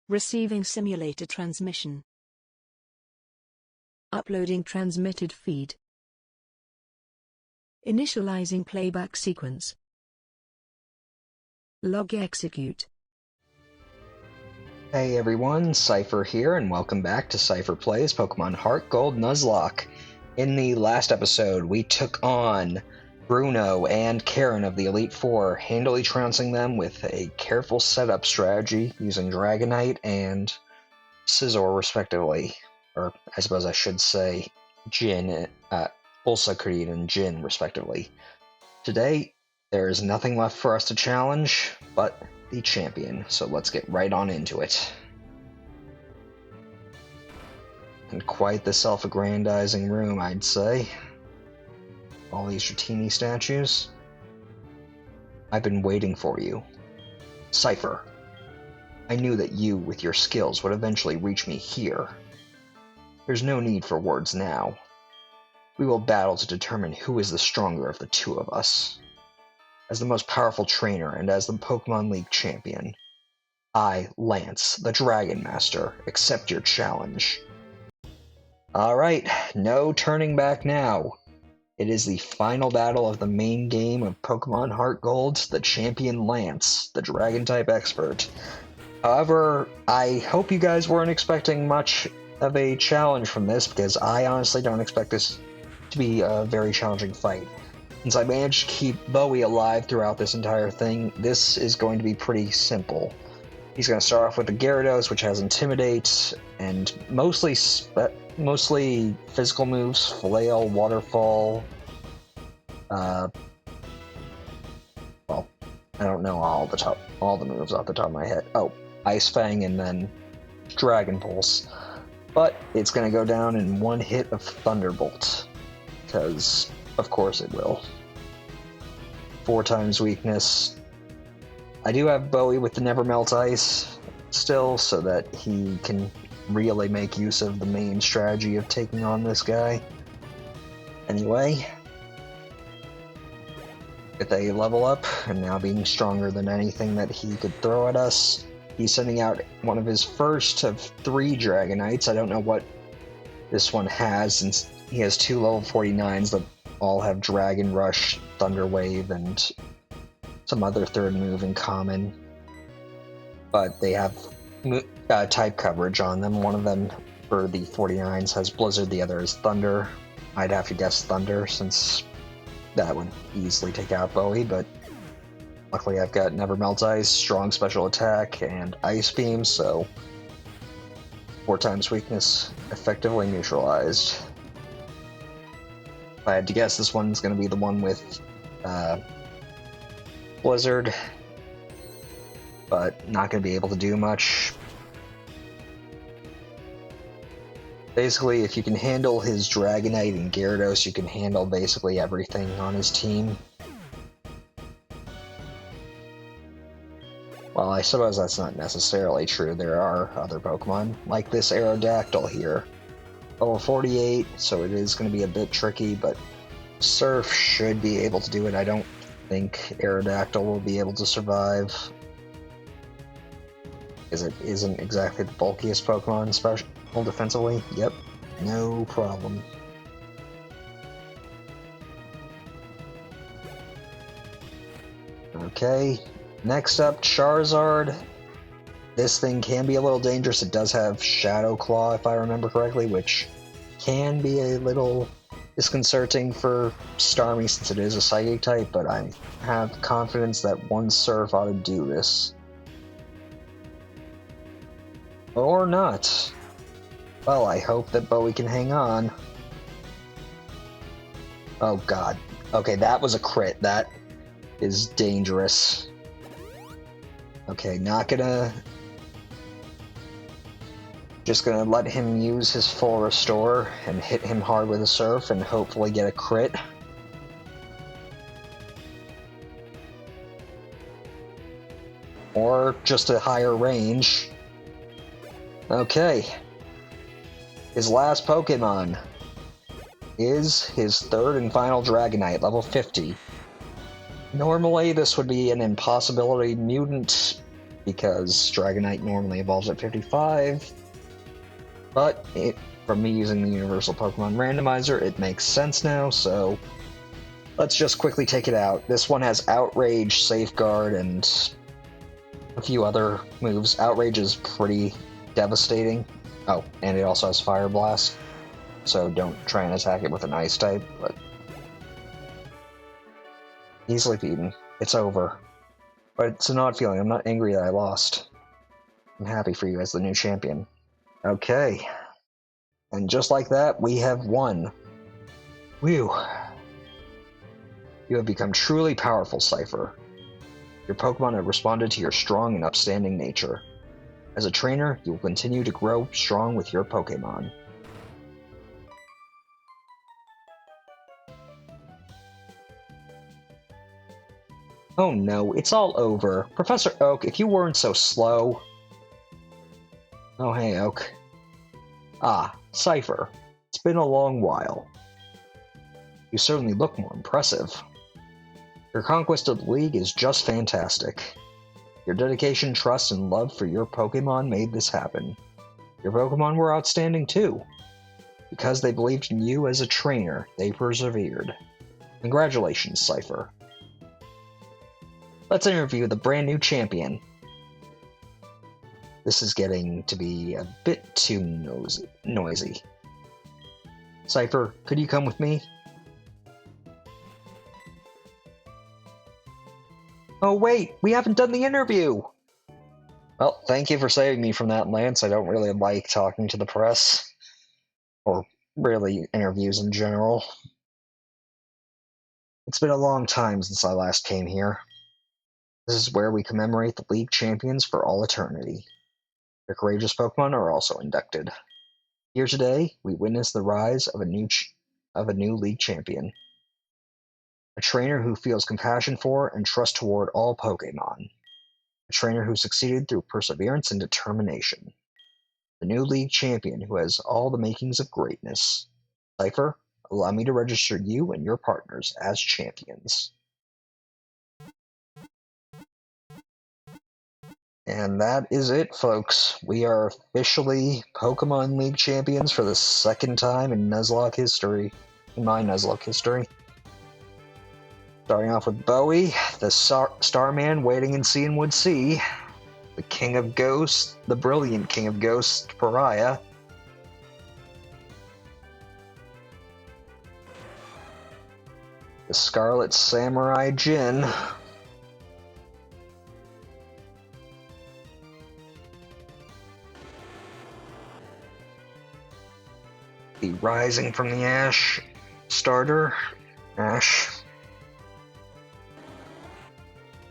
Receiving simulator transmission. Uploading transmitted feed. Initializing playback sequence. Log execute. Hey everyone, Seipher here, and welcome back to Seipher Plays Pokemon Heart Gold Nuzlocke. In the last episode, we took on Bruno and Karen of the Elite Four, handily trouncing them with a careful setup strategy using Dragonite and Scizor respectively. Or, I suppose I should say, Jin, Ulsacreed and Jin respectively. Today, there is nothing left for us to challenge but the champion, so let's get right on into it. And quite the self-aggrandizing room, I'd say. All these Dratini statues. I've been waiting for you. Seipher. I knew that you, with your skills, would eventually reach me here. There's no need for words now. We will battle to determine who is the stronger of the two of us. As the most powerful trainer and as the Pokemon League Champion, I, Lance, the Dragon Master, accept your challenge. Alright, no turning back now. It is the final battle of the main game of Pokemon Heart Gold, the champion Lance, the Dragon-type expert. However, I hope you guys weren't expecting much of a challenge from this, because I honestly don't expect this to be a very challenging fight. Since I managed to keep Bowie alive throughout this entire thing, this is going to be pretty simple. He's going to start off with the Gyarados, which has Intimidate, and mostly physical moves, Flail, Waterfall. Well, I don't know all the moves off the top of my head. Oh, Ice Fang and then Dragon Pulse. But it's going to go down in one hit of Thunderbolt, because of course it will. 4 times weakness. I do have Bowie with the Never Melt Ice still, so that he can really make use of the main strategy of taking on this guy. Anyway, with a level up, and now being stronger than anything that he could throw at us, he's sending out one of his first of 3 Dragonites. I don't know what this one has, since he has 2 level 49s that all have Dragon Rush, Thunder Wave, and some other third move in common. But they have type coverage on them. One of them, for the 49s, has Blizzard, the other is Thunder. I'd have to guess Thunder, since that would easily take out Bowie, but luckily I've got Never Melt Ice, Strong Special Attack, and Ice Beam, so 4 times weakness effectively neutralized. If I had to guess, this one's going to be the one with Blizzard, but not going to be able to do much. Basically, if you can handle his Dragonite and Gyarados, you can handle basically everything on his team. Well, I suppose that's not necessarily true. There are other Pokemon, like this Aerodactyl here. Level 48, so it is going to be a bit tricky, but Surf should be able to do it. I don't think Aerodactyl will be able to survive, because it isn't exactly the bulkiest Pokemon, special defensively. Yep, no problem. Okay, next up, Charizard. This thing can be a little dangerous. It does have Shadow Claw, if I remember correctly, which can be a little disconcerting for Starmie since it is a Psychic type, but I have confidence that one Surf ought to do this. Or not. Well, I hope that Bowie can hang on. Oh god. Okay, that was a crit. That is dangerous. Okay, not gonna... Just gonna let him use his full restore and hit him hard with a Surf and hopefully get a crit. Or just a higher range. Okay. His last Pokemon is his 3rd and final Dragonite, level 50. Normally this would be an impossibility mutant because Dragonite normally evolves at 55, but from me using the Universal Pokemon Randomizer, it makes sense now, so let's just quickly take it out. This one has Outrage, Safeguard, and a few other moves. Outrage is pretty devastating. Oh, and it also has Fire Blast, so don't try and attack it with an Ice type, but easily beaten. It's over. But it's an odd feeling. I'm not angry that I lost. I'm happy for you as the new champion. Okay. And just like that, we have won. Whew. You have become truly powerful, Seipher. Your Pokemon have responded to your strong and upstanding nature. As a trainer, you will continue to grow strong with your Pokemon. Oh no, it's all over. Professor Oak, if you weren't so slow... Oh hey, Oak. Ah, Seipher. It's been a long while. You certainly look more impressive. Your conquest of the League is just fantastic. Your dedication, trust, and love for your Pokemon made this happen. Your Pokemon were outstanding too. Because they believed in you as a trainer, they persevered. Congratulations, Seipher. Let's interview the brand new champion. This is getting to be a bit too noisy. Seipher, could you come with me? Oh wait, we haven't done the interview! Well, thank you for saving me from that, Lance. I don't really like talking to the press. Or really, interviews in general. It's been a long time since I last came here. This is where we commemorate the League Champions for all eternity. The courageous Pokemon are also inducted. Here today, we witness the rise of a new League Champion. A trainer who feels compassion for and trust toward all Pokemon. A trainer who succeeded through perseverance and determination. The new League Champion who has all the makings of greatness. Seipher, allow me to register you and your partners as champions. And that is it, folks. We are officially Pokemon League Champions for the second time in Nuzlocke history. In my Nuzlocke history. Starting off with Bowie, the Starman waiting in Cianwood Sea, the King of Ghosts, the brilliant King of Ghosts, Pariah, the Scarlet Samurai Jin, the Rising from the Ash starter, Ash,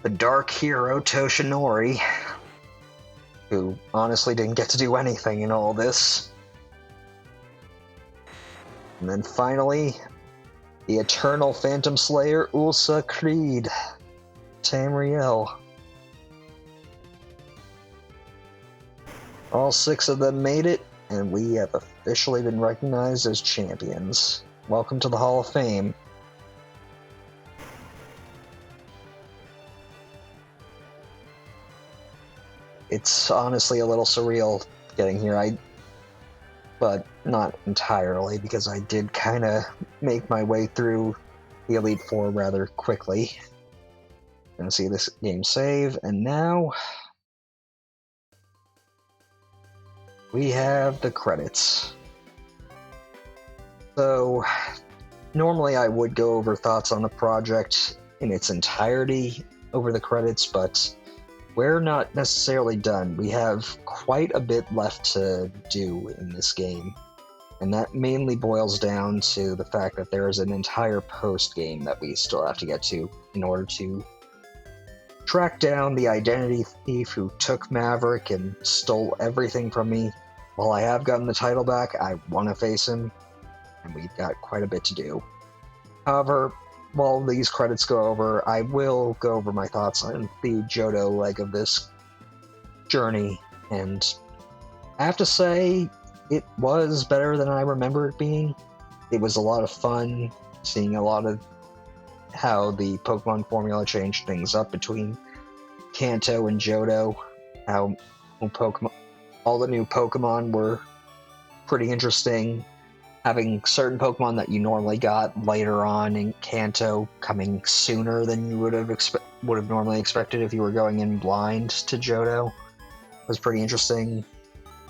the Dark Hero Toshinori, who honestly didn't get to do anything in all this. And then finally, the Eternal Phantom Slayer Ulsa Creed, Tamriel. All 6 of them made it, and we have officially been recognized as champions. Welcome to the Hall of Fame. It's honestly a little surreal getting here, but not entirely, because I did kind of make my way through the Elite Four rather quickly. Gonna see this game save, and now we have the credits. So, normally I would go over thoughts on the project in its entirety over the credits, but we're not necessarily done. We have quite a bit left to do in this game, and that mainly boils down to the fact that there is an entire post-game that we still have to get to in order to track down the identity thief who took Maverick and stole everything from me. While I have gotten the title back, I want to face him, and we've got quite a bit to do. However, while these credits go over, I will go over my thoughts on the Johto leg of this journey, and I have to say, it was better than I remember it being. It was a lot of fun, seeing a lot of how the Pokemon formula changed things up between Kanto and Johto. how Pokemon, all the new Pokemon were pretty interesting. Having certain Pokemon that you normally got later on in Kanto coming sooner than you would have normally expected if you were going in blind to Johto was pretty interesting.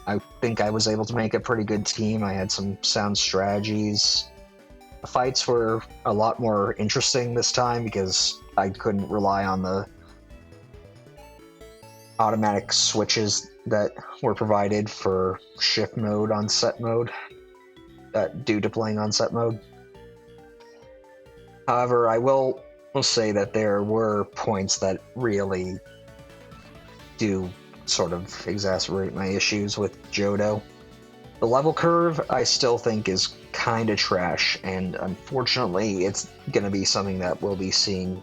I think I was able to make a pretty good team. I had some sound strategies. The fights were a lot more interesting this time because I couldn't rely on the automatic switches that were provided for shift mode on set mode, due to playing on set mode. However, I will say that there were points that really do sort of exacerbate my issues with Johto. The level curve, I still think, is kind of trash, and unfortunately, it's going to be something that we'll be seeing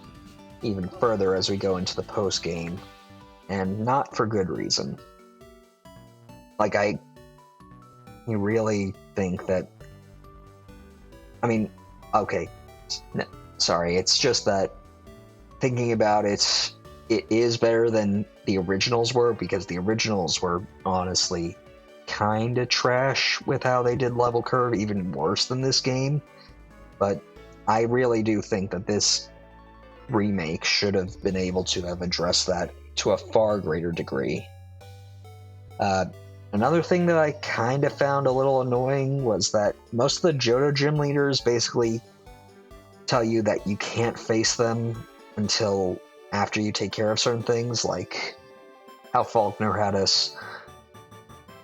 even further as we go into the post-game, and not for good reason. Like, you really think that... I mean, okay, sorry, it's just that thinking about it, it is better than the originals were, because the originals were honestly kinda trash with how they did level curve, even worse than this game. But I really do think that this remake should have been able to have addressed that to a far greater degree. Another thing that I kind of found a little annoying was that most of the Johto gym leaders basically tell you that you can't face them until after you take care of certain things, like how Faulkner had us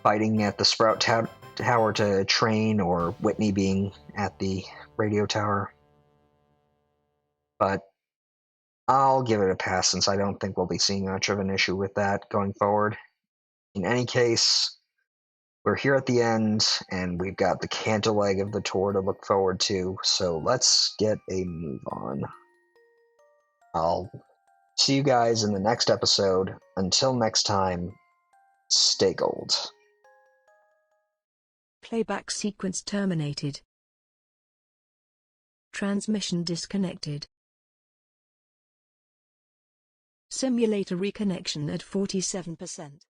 fighting at the Sprout Tower to train, or Whitney being at the radio tower. But I'll give it a pass since I don't think we'll be seeing much of an issue with that going forward. In any case, we're here at the end, and we've got the Kanto leg of the tour to look forward to, so let's get a move on. I'll see you guys in the next episode. Until next time, stay gold. Playback sequence terminated. Transmission disconnected. Simulator reconnection at 47%.